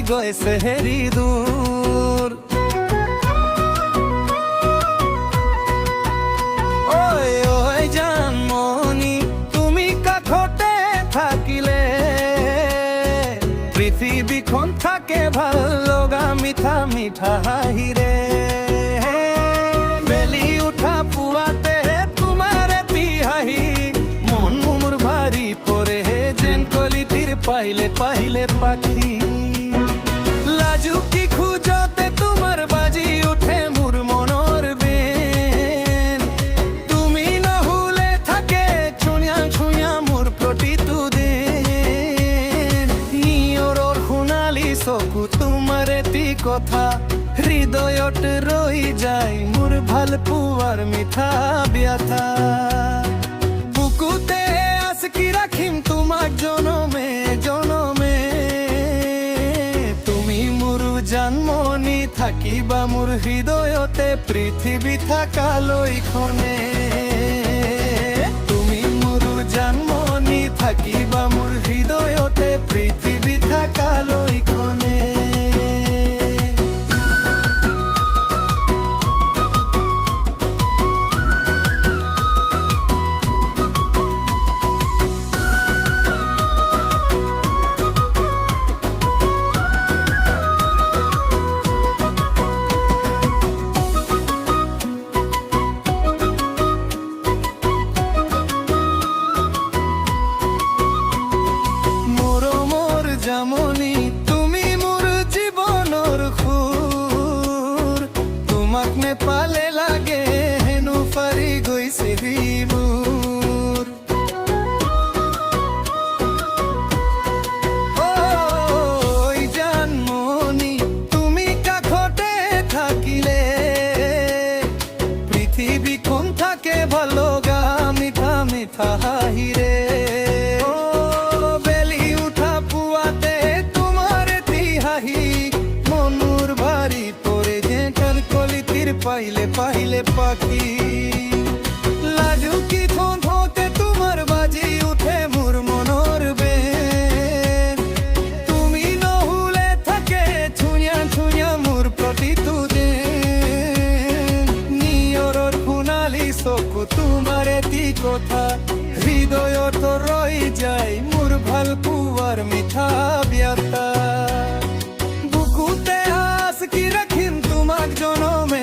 গৈছে হেৰি দূৰ। ঐ ঐ জানমণি তুমি কাষতে থাকিলে পৃথিৱীখন থাকে ভাল লগা মিঠা মিঠা হাঁহিৰে। বেলি উঠা পুৱাতে তোমাৰ এটি হাঁহি মন মোৰ ভাৰি পৰে যেন কলিটিৰ পাইলে পাইলে পাখি। লাজুকি খোজতে তোমাৰ বাজি উঠে মোৰ মনৰ বেন। তুমি নহলে থাকে ছুঁয়া ছুঁয়া মোৰ প্ৰতিটো দিন। নিয়ৰৰ সোণালী চকু তোমাৰ এটি কথা হৃদয়ত ৰৈ যায় মোৰ ভাল পোৱাৰ মিঠা ব্যথা। বুকুতে আচকি ৰাখিম তোমাক জনমে জনমে। তুমি মোৰ জানমণি থাকিবা মোৰ হৃদয়তে পৃথিৱী থাকালৈখনে। তুমি মোৰ জানমণি থাকিবা মোৰ হৃদয়তে পৃথিৱী থাকালৈখনে। জামনি তুমি মোৰ জীৱনৰ সুৰ। তোমাক নেপালে লাগে হেনো পাৰি গৈছে দিনবোৰ। ঐ জানমণি তুমি কাষতে থাকিলে পৃথিৱীখন থাকে ভাল লগা মিঠা মিঠা হাঁহিৰে। পাইলে পাইলে পাখি লাজুকি ঠোঁটে তোমার বাজি উঠে মোর মনৰ বেন। তুমি নহলে থাকে ছুঁয়া ছুঁয়া মোৰ প্ৰতিটো দিন। নিয়ৰৰ সোণালী চকু তোমাৰ এটি কথা হৃদয়ত ৰৈ যায় মোৰ ভাল পোৱাৰ মিঠা ব্যথা। বুকুতে আচকি ৰাখিম তোমাক জনমে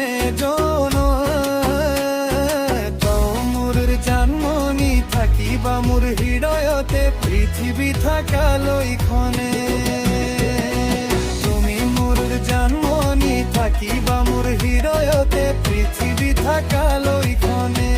থাকিবা মোৰ হৃদয়তে পৃথিৱী থাকালৈখনে। তুমি মোৰ জানমণি থাকিবা মোৰ হৃদয়তে পৃথিৱী থাকালৈখনে।